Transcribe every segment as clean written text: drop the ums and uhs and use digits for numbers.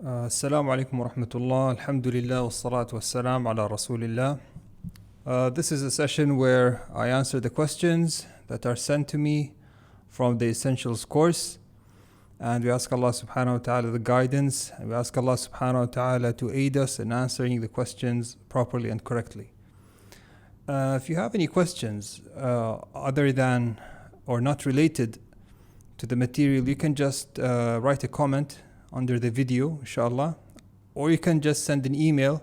Assalamu alaikum wa rahmatullah, alhamdulillah, wa salatu wa salam ala rasulillah. This is a session where I answer the questions that are sent to me from the Essentials course. And we ask Allah subhanahu wa ta'ala the guidance. And we ask Allah subhanahu wa ta'ala to aid us in answering the questions properly and correctly. If you have any questions other than or not related to the material, you can just write a comment under the video, inshallah, or you can just send an email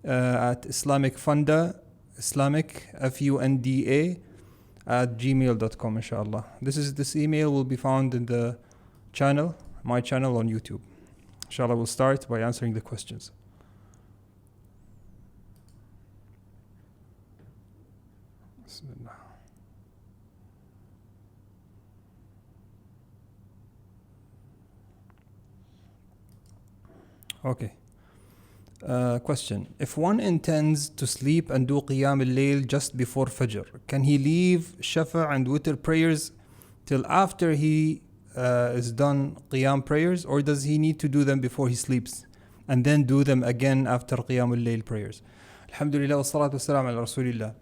at islamicfunda, Funda at gmail.com, inshallah. This email will be found in the channel, my channel on YouTube. Inshallah, we'll start by answering the questions. Bismillah. Okay. Question. If one intends to sleep and do Qiyam al-Layl just before Fajr, can he leave Shafa and Witr prayers till after he is done Qiyam prayers, or does he need to do them before he sleeps and then do them again after Qiyam al-Layl prayers? Alhamdulillah wa salatu wa salam ala Rasulillah.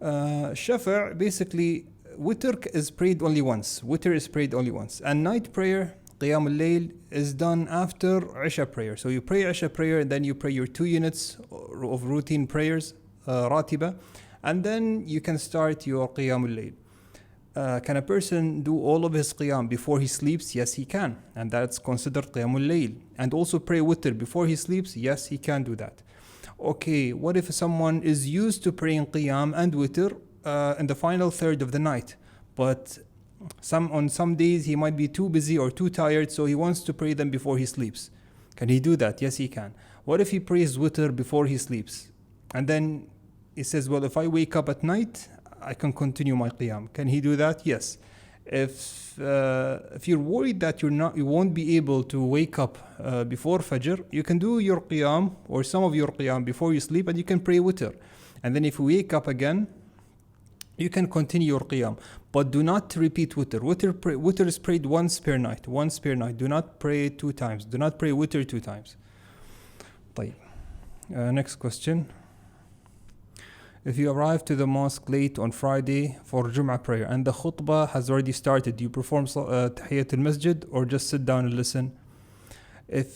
Shafa, basically, Witr is prayed only once. Witr is prayed only once. And night prayer, Qiyam al-Layl, is done after Isha prayer. So you pray Isha prayer and then you pray your 2 units of routine prayers, Ratiba, and then you can start your Qiyam al-Layl. Can a person do all of his Qiyam before he sleeps? Yes, he can. And that's considered Qiyam al-Layl. And also pray Witr before he sleeps? Yes, he can do that. Okay, what if someone is used to praying Qiyam and Witr in the final third of the night, but on some days he might be too busy or too tired, so he wants to pray them before he sleeps? Can he do that? Yes, he can. What if he prays Witr before he sleeps, and then he says, well, if I wake up at night, I can continue my Qiyam? Can he do that? Yes. If you're worried that you won't be able to wake up before Fajr, you can do your Qiyam or some of your Qiyam before you sleep, and you can pray Witr. And then if you wake up again, you can continue your Qiyam. But do not repeat Witr. Witr is prayed once per night. Do not pray 2 times. Do not pray Witr 2 times. طيب. Next question. If you arrive to the mosque late on Friday for Jum'ah prayer and the khutbah has already started, do you perform Tahiyyat al-Masjid or just sit down and listen?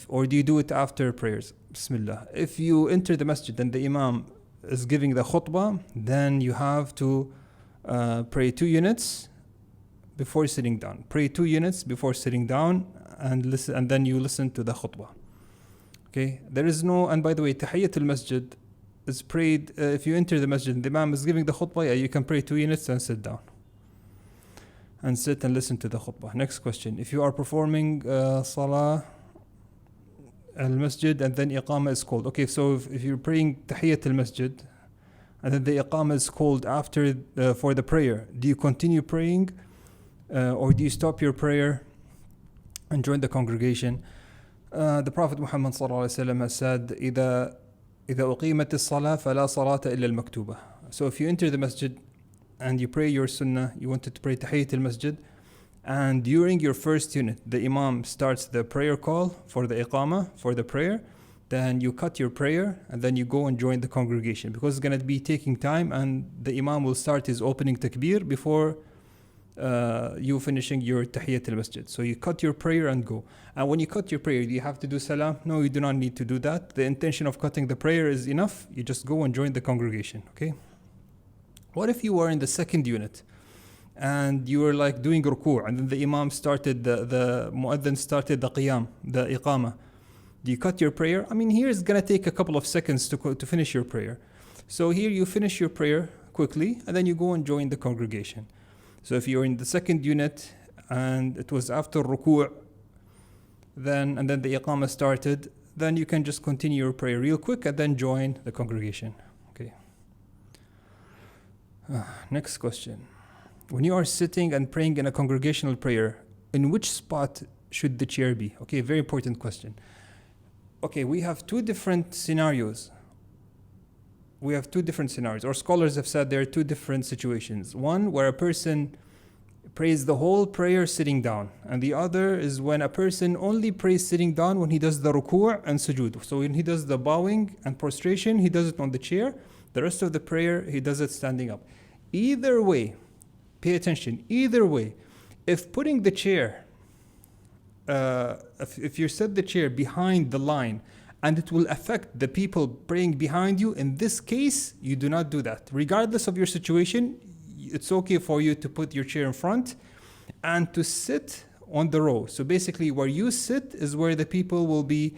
Or do you do it after prayers? Bismillah. If you enter the masjid and the imam is giving the khutbah, then you have to pray 2 units before sitting down. Pray 2 units before sitting down and listen, and then you listen to the khutbah. Okay. There is no, and by the way, Tahiyyat al-Masjid is prayed if you enter the masjid and the imam is giving the khutbah, you can pray 2 units and sit down and sit and listen to the khutbah. Next question. If you are performing salah al-masjid and then iqamah is called. Okay, so if you're praying tahiyyat al-masjid and then the iqamah is called after for the prayer, do you continue praying or do you stop your prayer and join the congregation? The Prophet Muhammad sallallahu alaihi wasallam has said, إذا أقيمت الصلاة فلا صلاة إلا المكتوبة. So if you enter the masjid and you pray your sunnah, you wanted to pray tahiyyat al-masjid, and during your first unit the imam starts the prayer call for the iqamah, for the prayer, then you cut your prayer and then you go and join the congregation, because it's going to be taking time and the imam will start his opening takbir before you finishing your tahiyyat al-masjid. So you cut your prayer and go. And when you cut your prayer, do you have to do salam? No, you do not need to do that. The intention of cutting the prayer is enough. You just go and join the congregation. Okay. What if you were in the second unit and you were like doing ruku' and then the imam started the muadhin started the qiyam, the iqamah? Do you cut your prayer? I mean, here it's gonna take a couple of seconds to finish your prayer. So here you finish your prayer quickly and then you go and join the congregation. So if you're in the second unit and it was after ruku', then the iqamah started, then you can just continue your prayer real quick and then join the congregation. Okay. Next question. When you are sitting and praying in a congregational prayer, in which spot should the chair be? Okay, very important question. Okay, we have 2 different scenarios. Or scholars have said there are 2 different situations. One where a person prays the whole prayer sitting down. And the other is when a person only prays sitting down when he does the ruku' and sujood. So when he does the bowing and prostration, he does it on the chair. The rest of the prayer, he does it standing up. Either way, pay attention, either way, if putting the chair, if you set the chair behind the line and it will affect the people praying behind you, in this case, you do not do that. Regardless of your situation, it's okay for you to put your chair in front and to sit on the row. So basically where you sit is where the people will be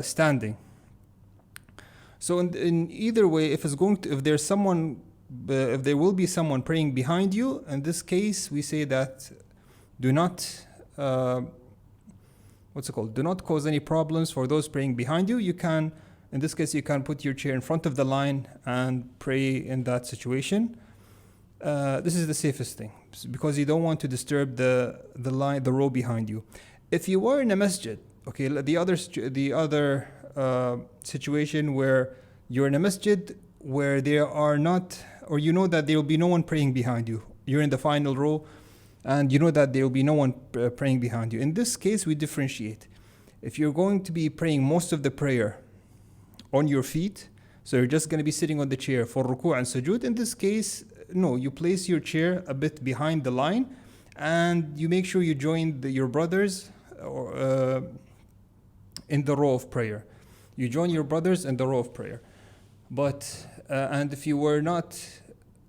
standing. So in either way, if there will be someone praying behind you, in this case we say that do not do not cause any problems for those praying behind you. In this case, you can put your chair in front of the line and pray in that situation. This is the safest thing because you don't want to disturb the row behind you. If you were in a masjid, okay, the other situation where you're in a masjid where there are not, or you know that there will be no one praying behind you. You're in the final row and you know that there will be no one praying behind you. In this case, we differentiate. If you're going to be praying most of the prayer on your feet, so you're just going to be sitting on the chair for ruku' and sujood, in this case, no, you place your chair a bit behind the line and you make sure you join your brothers in the row of prayer. You join your brothers in the row of prayer. But, and if you were not,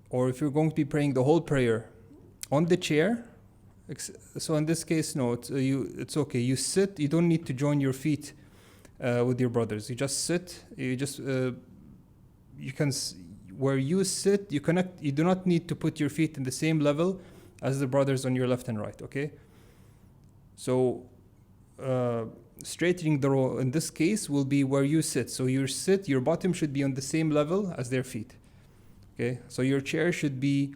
or if you're going to be praying the whole prayer on the chair, so in this case, no, it's okay. You sit, you don't need to join your feet with your brothers. You just sit, where you sit, you do not need to put your feet in the same level as the brothers on your left and right, okay? So, straightening the row in this case will be where you sit. So your bottom should be on the same level as their feet, okay? So your chair should be,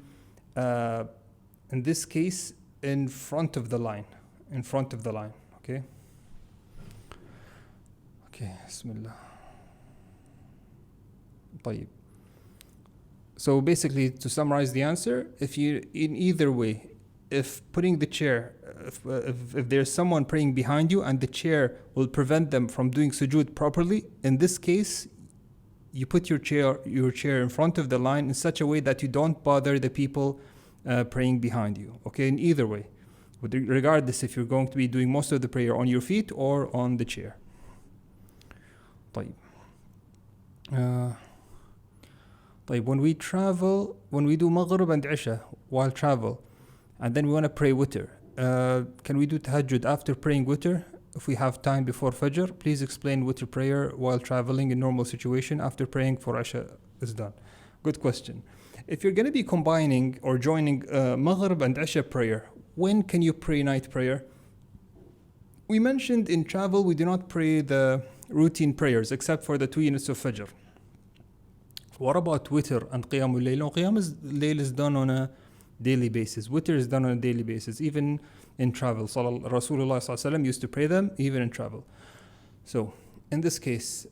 in this case, in front of the line, okay? Okay, Bismillah. طيب. So basically, to summarize the answer, in either way, if putting the chair, if there's someone praying behind you and the chair will prevent them from doing sujood properly, in this case, you put your chair in front of the line in such a way that you don't bother the people praying behind you. Okay, in either way, regardless if you're going to be doing most of the prayer on your feet or on the chair. طيب. When we travel, when we do Maghrib and Isha while travel, and then we want to pray witr, can we do tahajjud after praying witr if we have time before Fajr? Please explain witr prayer while traveling in normal situation after praying for Isha is done. Good question. If you're going to be combining or joining Maghrib and Isha prayer, when can you pray night prayer? We mentioned in travel we do not pray the routine prayers except for the 2 units of Fajr. What about witr and qiyamul layl? No, qiyamul layl is done on a daily basis. Witr is done on a daily basis, even in travel. Rasulullah ﷺ used to pray them even in travel. So, in this case,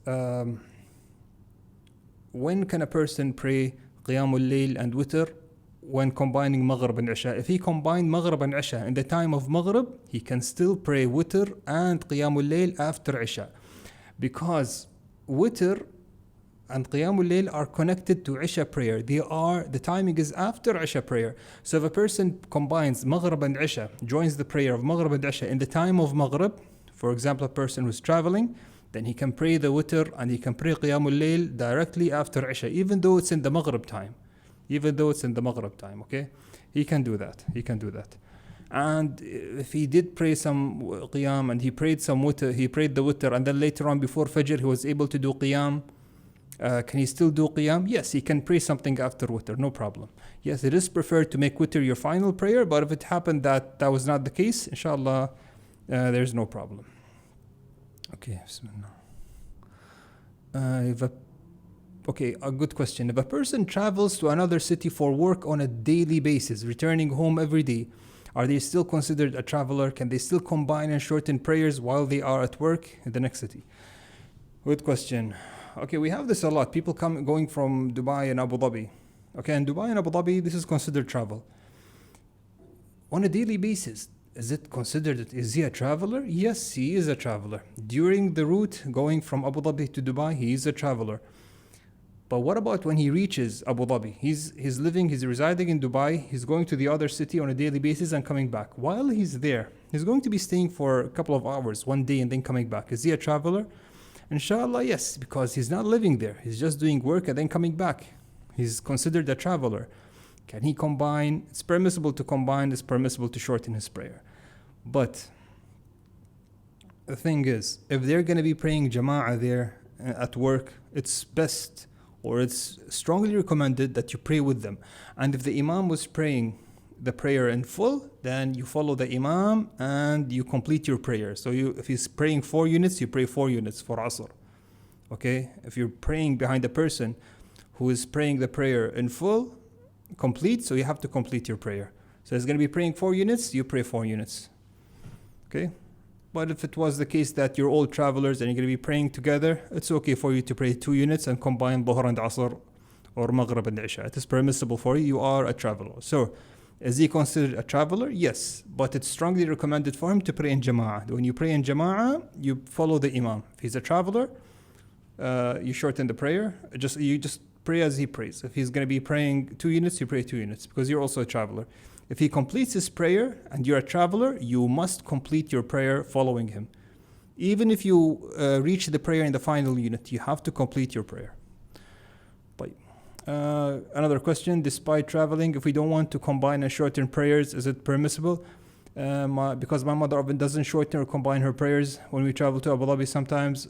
when can a person pray qiyamul layl and witr? When combining Maghrib and Isha. If he combined Maghrib and Isha in the time of Maghrib, he can still pray witr and qiyamul layl after Isha. Because witr and Qiyamul Layl are connected to Isha prayer. The timing is after Isha prayer. So if a person combines Maghrib and Isha, joins the prayer of Maghrib and Isha in the time of Maghrib, for example, a person who's traveling, then he can pray the witr and he can pray Qiyamul Layl directly after Isha, even though it's in the Maghrib time. Okay? He can do that. And if he did pray some Qiyam and he prayed some witr, he prayed the witr and then later on before Fajr he was able to do Qiyam, can he still do Qiyam? Yes, he can pray something after witr, no problem. Yes, it is preferred to make witr your final prayer, but if it happened that was not the case, inshallah, there's no problem. Okay, Bismillah. A good question. If a person travels to another city for work on a daily basis, returning home every day, are they still considered a traveler? Can they still combine and shorten prayers while they are at work in the next city? Good question. Okay, we have this a lot. People going from Dubai and Abu Dhabi. Okay, in Dubai and Abu Dhabi, this is considered travel. on a daily basis, is it considered, is he a traveler? Yes, he is a traveler. During the route going from Abu Dhabi to Dubai, he is a traveler. But what about when he reaches Abu Dhabi? He's residing in Dubai, he's going to the other city on a daily basis and coming back. While he's there, he's going to be staying for a couple of hours, one day, and then coming back. Is he a traveler? Inshallah, yes, because he's not living there. He's just doing work and then coming back. He's considered a traveler. Can he combine? It's permissible to combine, it's permissible to shorten his prayer. But the thing is, if they're going to be praying Jama'ah there at work, it's best, or it's strongly recommended that you pray with them. And if the Imam was praying the prayer in full, then you follow the Imam and you complete your prayer. So if he's praying 4 units, you pray 4 units for Asr. Okay? If you're praying behind a person who is praying the prayer in full, complete, so you have to complete your prayer. So he's going to be praying 4 units, you pray 4 units. Okay? But if it was the case that you're all travelers and you're going to be praying together, it's okay for you to pray 2 units and combine Dhuhr and Asr or Maghrib and Isha. It is permissible for you. You are a traveler. So, is he considered a traveler? Yes. But it's strongly recommended for him to pray in Jama'ah. When you pray in Jama'ah, you follow the Imam. If he's a traveler, you shorten the prayer. You just pray as he prays. If he's going to be praying 2 units, you pray 2 units because you're also a traveler. If he completes his prayer and you're a traveler, you must complete your prayer following him. Even if you reach the prayer in the final unit, you have to complete your prayer. Another question, despite traveling, if we don't want to combine and shorten prayers, is it permissible? Because my mother often doesn't shorten or combine her prayers when we travel to Abu Dhabi sometimes,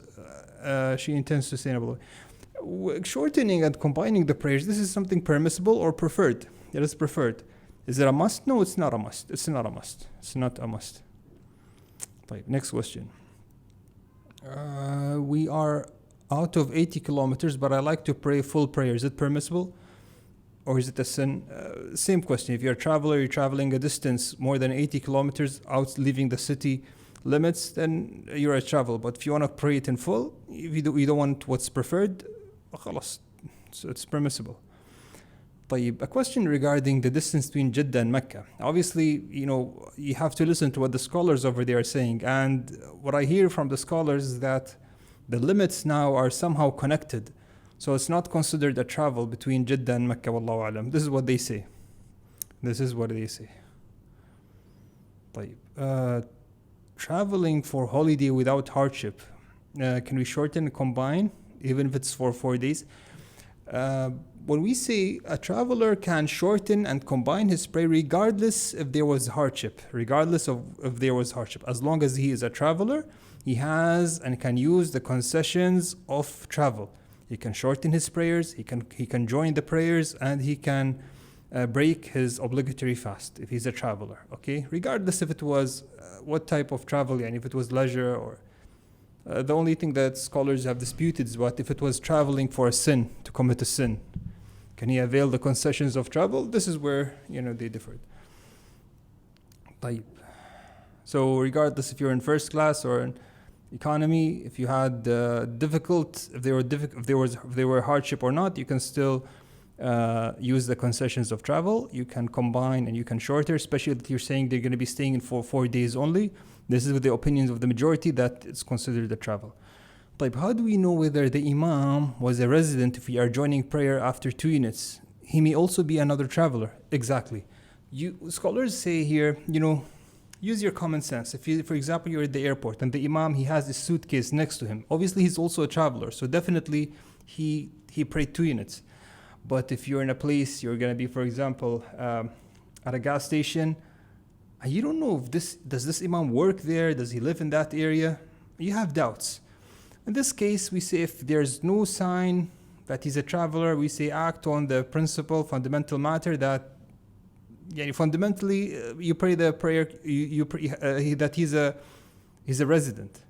she intends to stay in Abu Dhabi. Shortening and combining the prayers, this is something permissible or preferred. It is preferred. Is it a must? No, it's not a must. It's not a must. It's not a must. Next question. We are out of 80 kilometers, but I like to pray full prayer. Is it permissible? Or is it a sin? Same question. If you're a traveler, you're traveling a distance more than 80 kilometers out, leaving the city limits, then you're a traveler. But if you want to pray it in full, if you don't want what's preferred, so it's permissible. A question regarding the distance between Jeddah and Mecca. Obviously, you have to listen to what the scholars over there are saying. And what I hear from the scholars is that the limits now are somehow connected. So it's not considered a travel between Jeddah and Mecca, wallahu alam. This is what they say. Traveling for holiday without hardship. Can we shorten and combine, even if it's for 4 days? When we say a traveler can shorten and combine his prayer regardless if there was hardship, as long as he is a traveler, he has and can use the concessions of travel. He can shorten his prayers, he can join the prayers, and he can break his obligatory fast if he's a traveler. Okay, regardless if it was what type of travel, and if it was leisure or the only thing that scholars have disputed is what if it was traveling for a sin, to commit a sin. Can he avail the concessions of travel? This is where they differed. So regardless if you're in first class or in economy, if you had if there were hardship or not, you can still use the concessions of travel. You can combine and you can shorter, especially if you're saying they're going to be staying in for 4 days only. This is with the opinions of the majority that it's considered a travel. How do we know whether the Imam was a resident if we are joining prayer after 2 units? He may also be another traveler. Exactly. Scholars say here, use your common sense. If you, for example, you're at the airport and the Imam, he has this suitcase next to him. Obviously, he's also a traveler. So definitely he prayed 2 units. But if you're in a place, you're going to be, for example, at a gas station, and you don't know if does this Imam work there? Does he live in that area? You have doubts. In this case, we say if there's no sign that he's a traveler, we say act on the fundamental matter that fundamentally you pray the prayer that he's a resident.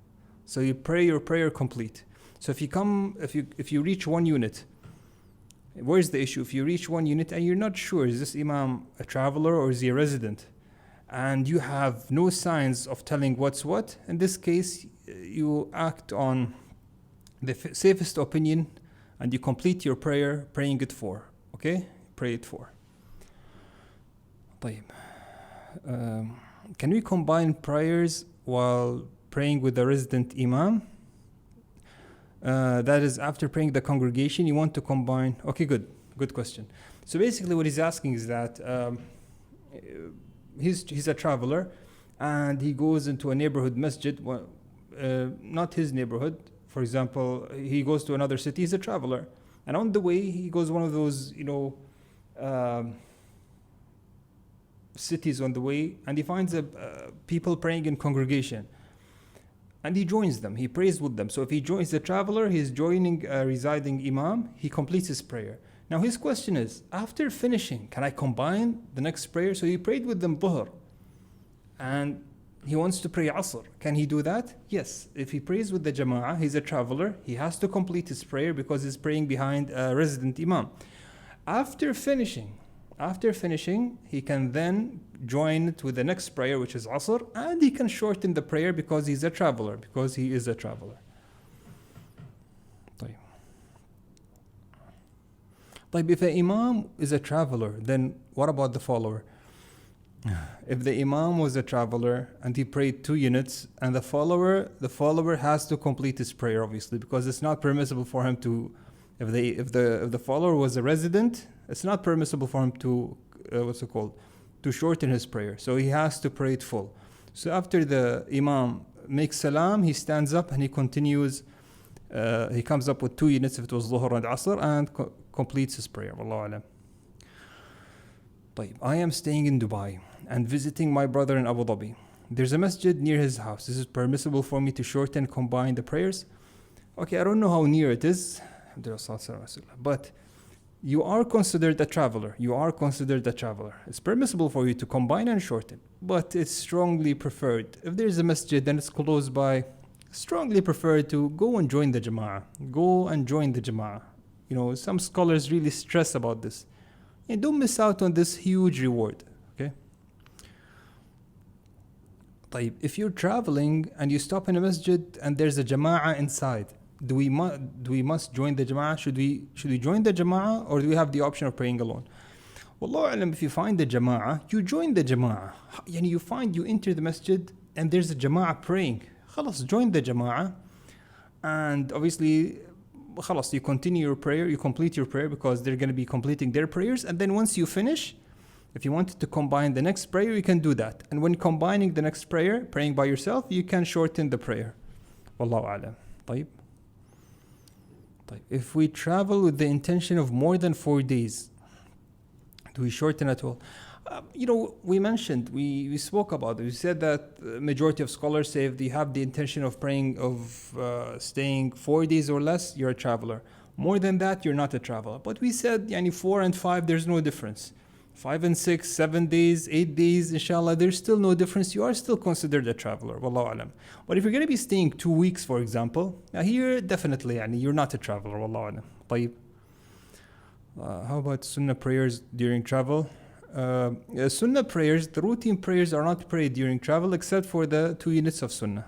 So you pray your prayer complete. So if you reach 1 unit, where's the issue? If you reach 1 unit and you're not sure, is this Imam a traveler or is he a resident? And you have no signs of telling what's what, in this case, you act on the safest opinion and you complete your prayer, praying it 4. Okay? Pray it 4. Can we combine prayers while praying with the resident imam? That is, after praying the congregation, you want to combine. Okay, good question. So basically, what he's asking is that he's a traveler, and he goes into a neighborhood masjid, not his neighborhood. For example, he goes to another city. He's a traveler, and on the way, he goes one of those, cities on the way, and he finds people praying in congregation. And he joins them, he prays with them. So if he joins the traveler, he's joining a residing imam, he completes his prayer. Now his question is, after finishing, can I combine the next prayer? So he prayed with them dhuhr, and he wants to pray asr. Can he do that? Yes. If he prays with the jama'ah, he's a traveler, he has to complete his prayer because he's praying behind a resident imam. After finishing, he can then join it with the next prayer, which is Asr, and he can shorten the prayer because he is a traveler. طيب, if the imam is a traveler, then what about the follower? If the imam was a traveler and he prayed 2 units, and the follower has to complete his prayer, obviously, because it's not permissible for him to. If the follower was a resident, it's not permissible for him to to shorten his prayer. So he has to pray it full. So after the imam makes salam, he stands up and he continues. He comes up with 2 units if it was dhuhr and asr, and completes his prayer. Wallahu alam. طيب, I am staying in Dubai and visiting my brother in Abu Dhabi. There's a masjid near his house. Is it permissible for me to shorten, combine the prayers? Okay, I don't know how near it is, but you are considered a traveler. It's permissible for you to combine and shorten, but it's strongly preferred. If there's a masjid and it's close by, strongly preferred to go and join the jama'ah. Some scholars really stress about this. And don't miss out on this huge reward. Okay? طيب, if you're traveling and you stop in a masjid and there's a jama'ah inside, do we must join the jama'ah? Should we join the jama'ah, or do we have the option of praying alone? Wallahu alam, if you find the jama'ah, you join the jama'ah. You enter the masjid and there's a jama'ah praying. Khalas, join the jama'ah. And obviously, khalas, you continue your prayer, you complete your prayer because they're going to be completing their prayers. And then once you finish, if you wanted to combine the next prayer, you can do that. And when combining the next prayer, praying by yourself, you can shorten the prayer. Wallahu alam. طيب. If we travel with the intention of more than 4 days, do we shorten at all? We mentioned, we spoke about it. We said that the majority of scholars say if they have the intention of staying 4 days or less, you're a traveler. More than that, you're not a traveler. But we said 4 and 5, there's no difference. 5 and 6, 7 days, 8 days, inshallah, there's still no difference. You are still considered a traveler, wallahu alam. But if you're going to be staying 2 weeks, for example, here definitely, you're not a traveler, wallahu alam. طيب. How about sunnah prayers during travel? Sunnah prayers, the routine prayers are not prayed during travel except for the 2 units of sunnah.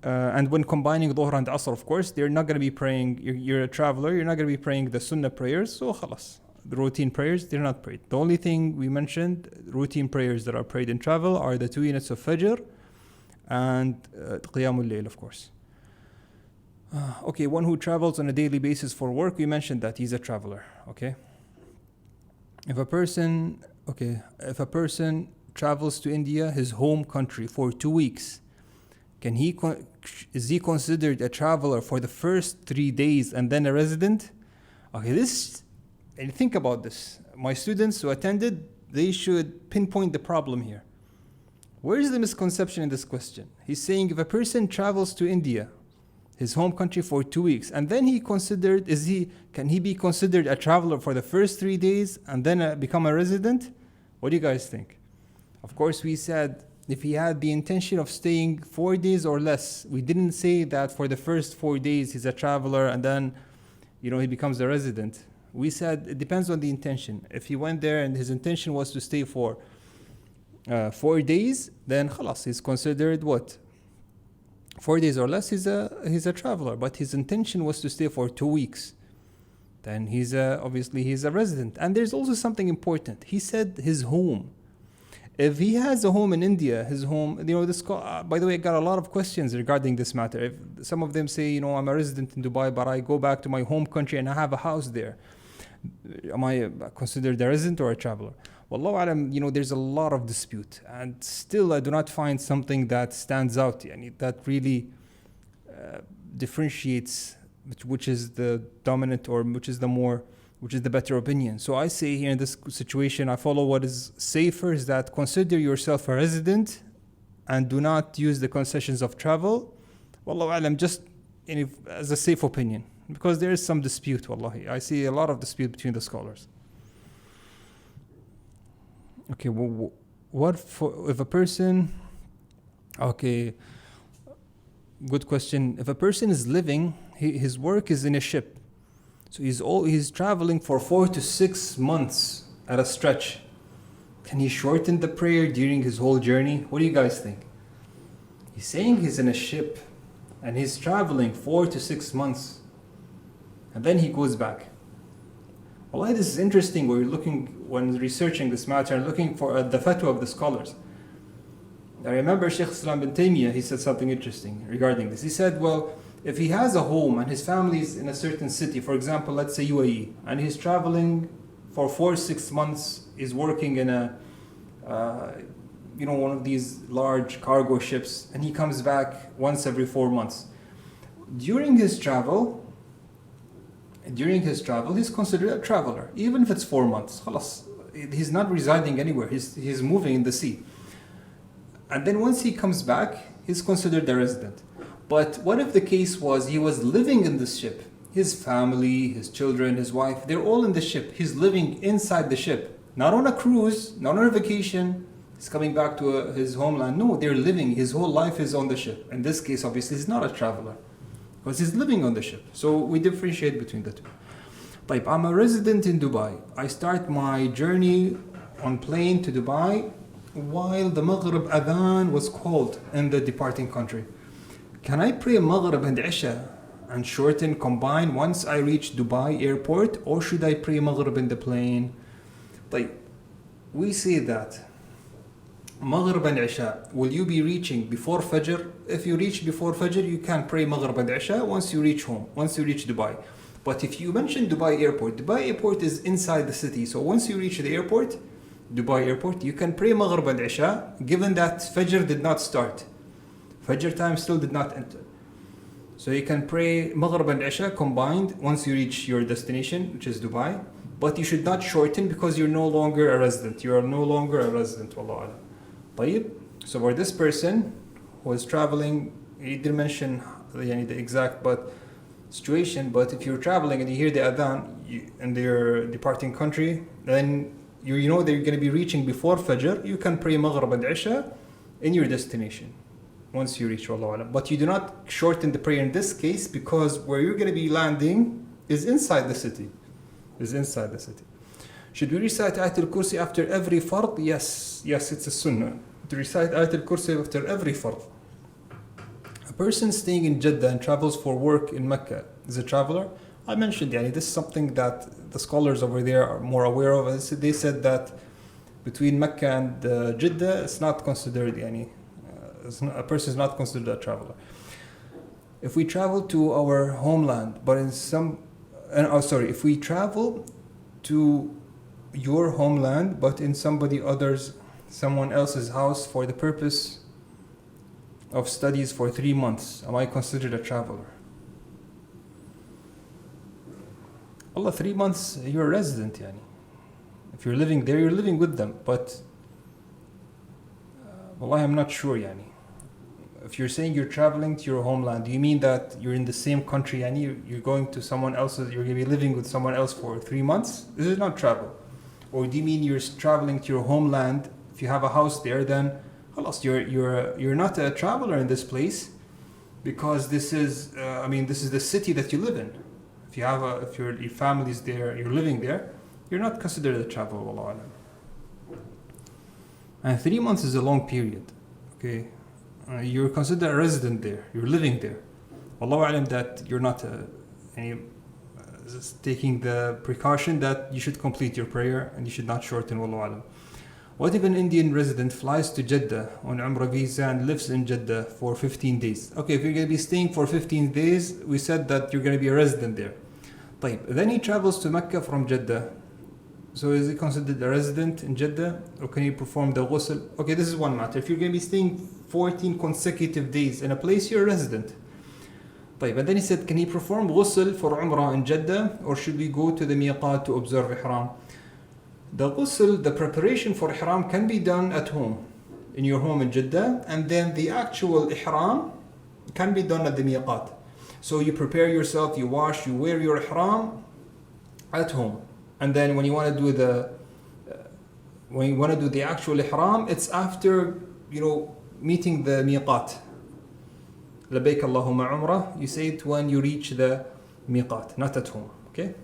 And when combining dhuhr and asr, of course, they're not going to be praying, you're a traveler, you're not going to be praying the sunnah prayers, so khalas. The routine prayers, they're not prayed. The only thing we mentioned, routine prayers that are prayed in travel, are the 2 units of Fajr and Qiyamul Layl, of course. Okay, one who travels on a daily basis for work, we mentioned that he's a traveler. Okay. If a person travels to India, his home country, for 2 weeks, is he considered a traveler for the first 3 days and then a resident? Okay, and think about this. My students who attended, they should pinpoint the problem here. Where is the misconception in this question? He's saying if a person travels to India, his home country, for 2 weeks, and then can he be considered a traveler for the first 3 days and then become a resident? What do you guys think? Of course, we said if he had the intention of staying 4 days or less, we didn't say that for the first 4 days he's a traveler and then he becomes a resident. We said it depends on the intention. If he went there and his intention was to stay for 4 days, then khalas, he's considered what? 4 days or less, he's a traveler. But his intention was to stay for 2 weeks. Then obviously he's a resident. And there's also something important. He said his home. If he has a home in India, his home, this. By the way, I got a lot of questions regarding this matter. If some of them say, I'm a resident in Dubai, but I go back to my home country and I have a house there, am I considered a resident or a traveler? Wallahu alam, there's a lot of dispute, and still I do not find something that stands out, that really differentiates which is the dominant or which is the better opinion. So I say here in this situation, I follow what is safer, is that consider yourself a resident and do not use the concessions of travel. Wallahu alam, just as a safe opinion, because there is some dispute, wallahi. I see a lot of dispute between the scholars. Okay, if a person, okay, good question. If a person is living, his work is in a ship, so he's traveling for 4 to 6 months at a stretch. Can he shorten the prayer during his whole journey? What do you guys think? He's saying he's in a ship and he's traveling 4 to 6 months, and then he goes back. Wallahi, this is interesting when researching this matter and looking for the fatwa of the scholars. I remember Sheikh Islam bin Taymiyyah, he said something interesting regarding this. He said, well, if he has a home and his family is in a certain city, for example, let's say UAE, and he's traveling for 4 or 6 months, is working in a, one of these large cargo ships, and he comes back once every 4 months. During his travel, he's considered a traveler, even if it's 4 months. Khalas, he's not residing anywhere. He's moving in the sea. And then once he comes back, he's considered a resident. But what if the case was he was living in this ship? His family, his children, his wife, they're all in the ship. He's living inside the ship. Not on a cruise, not on a vacation. He's coming back to his homeland. No, they're living. His whole life is on the ship. In this case, obviously, he's not a traveler, because he's living on the ship. So we differentiate between the two. I'm a resident in Dubai. I start my journey on plane to Dubai while the Maghrib Adhan was called in the departing country. Can I pray Maghrib and Isha and shorten, combine once I reach Dubai airport, or should I pray Maghrib in the plane? We say that Maghrib and Isha, will you be reaching before Fajr? If you reach before Fajr, you can pray Maghrib and Isha once you reach home, once you reach Dubai. But if you mention Dubai airport is inside the city. So once you reach the airport, Dubai airport, you can pray Maghrib and Isha, given that Fajr did not start. Fajr time still did not enter. So you can pray Maghrib and Isha combined once you reach your destination, which is Dubai. But you should not shorten, because you're no longer a resident. You are no longer a resident, wallahu alam. So for this person who is traveling, he didn't mention the exact situation, but if you're traveling and you hear the adhan in their departing country, then you know they're going to be reaching before Fajr, you can pray Maghrib and Isha in your destination once you reach, wallahu alam. But you do not shorten the prayer in this case, because where you're going to be landing is inside the city. Should we recite Ayatul Kursi after every fard? Yes, it's a sunnah to recite Ayatul Kursi after every fard. A person staying in Jeddah and travels for work in Mecca is a traveler. I mentioned this is something that the scholars over there are more aware of. They said that between Mecca and Jeddah, it's not considered a person is not considered a traveler. If we travel to our homeland, but if we travel to your homeland, but in someone else's house for the purpose of studies for 3 months, am I considered a traveler? Allah, 3 months, you're a resident, If you're living there, you're living with them. But wallahi, I'm not sure, If you're saying you're traveling to your homeland, do you mean that you're in the same country, you're going to someone else's, you're going to be living with someone else for 3 months? This is not travel. Or do you mean you're traveling to your homeland? If you have a house there, then you're not a traveler in this place, because this is the city that you live in. If your family's there, you're living there, you're not considered a traveler, wallahu alam. And 3 months is a long period. Okay, you're considered a resident there. You're living there. Wallahu alam that you're not taking the precaution that you should complete your prayer and you should not shorten. Wallahu alam. What if an Indian resident flies to Jeddah on Umrah visa and lives in Jeddah for 15 days? Okay, if you're going to be staying for 15 days, we said that you're going to be a resident there. طيب. Then he travels to Mecca from Jeddah. So is he considered a resident in Jeddah, or can he perform the ghusl? Okay, this is one matter. If you're going to be staying 14 consecutive days in a place, you're a resident. طيب. And then he said, can he perform ghusl for Umrah in Jeddah, or should we go to the miqat to observe ihram? The ghusl, the preparation for ihram, can be done at home, in your home in Jeddah, and then the actual ihram can be done at the miqat. So you prepare yourself, you wash, you wear your ihram at home, and then when you want to do the actual ihram, it's after meeting the miqat. Labbaik Allahumma umrah. You say it when you reach the miqat, not at home. Okay.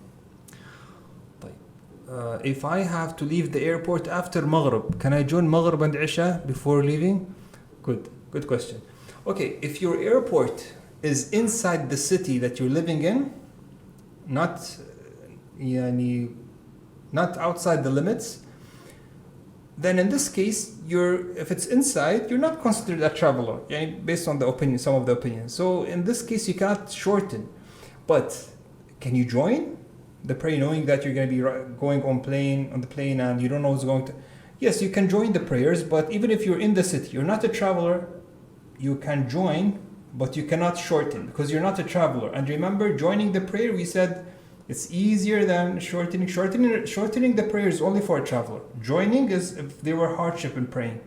If I have to leave the airport after Maghrib, can I join Maghrib and Isha before leaving? Good question. Okay, if your airport is inside the city that you're living in, not outside the limits, then in this case, if it's inside, you're not considered a traveler, based on some of the opinions. So in this case, you cannot shorten. But can you join the prayer knowing that you're going to be going on the plane and you don't know who's going to? Yes, you can join the prayers, but even if you're in the city, you're not a traveler, you can join, but you cannot shorten because you're not a traveler. And remember, joining the prayer, we said it's easier than shortening. Shortening the prayer is only for a traveler. Joining is if there were hardship in praying.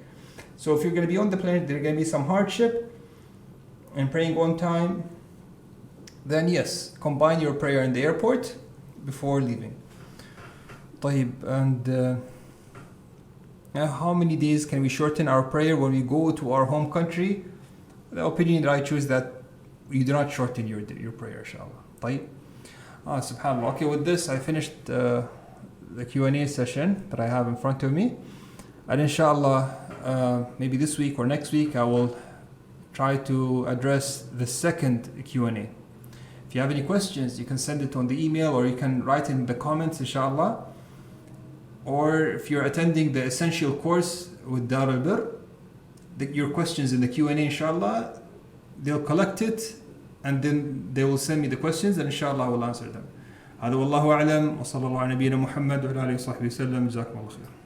So if you're going to be on the plane, there's going to be some hardship in praying on time, then yes, combine your prayer in the airport before leaving. طيب. And how many days can we shorten our prayer when we go to our home country? The opinion that I choose that you do not shorten your prayer, inshallah. طيب. Subhanallah. Okay, with this I finished the Q&A session that I have in front of me, and inshallah maybe this week or next week I will try to address the second Q&A. If you have any questions, you can send it on the email, or you can write in the comments, inshallah. Or if you're attending the essential course with Dar al-Bir, your questions in the Q&A, inshallah, they'll collect it and then they will send me the questions, and inshallah I will answer them. هذا والله أعلم وصلى الله على نبينا محمد وعلى آله وصحبه وسلم. جزاكم الله خير.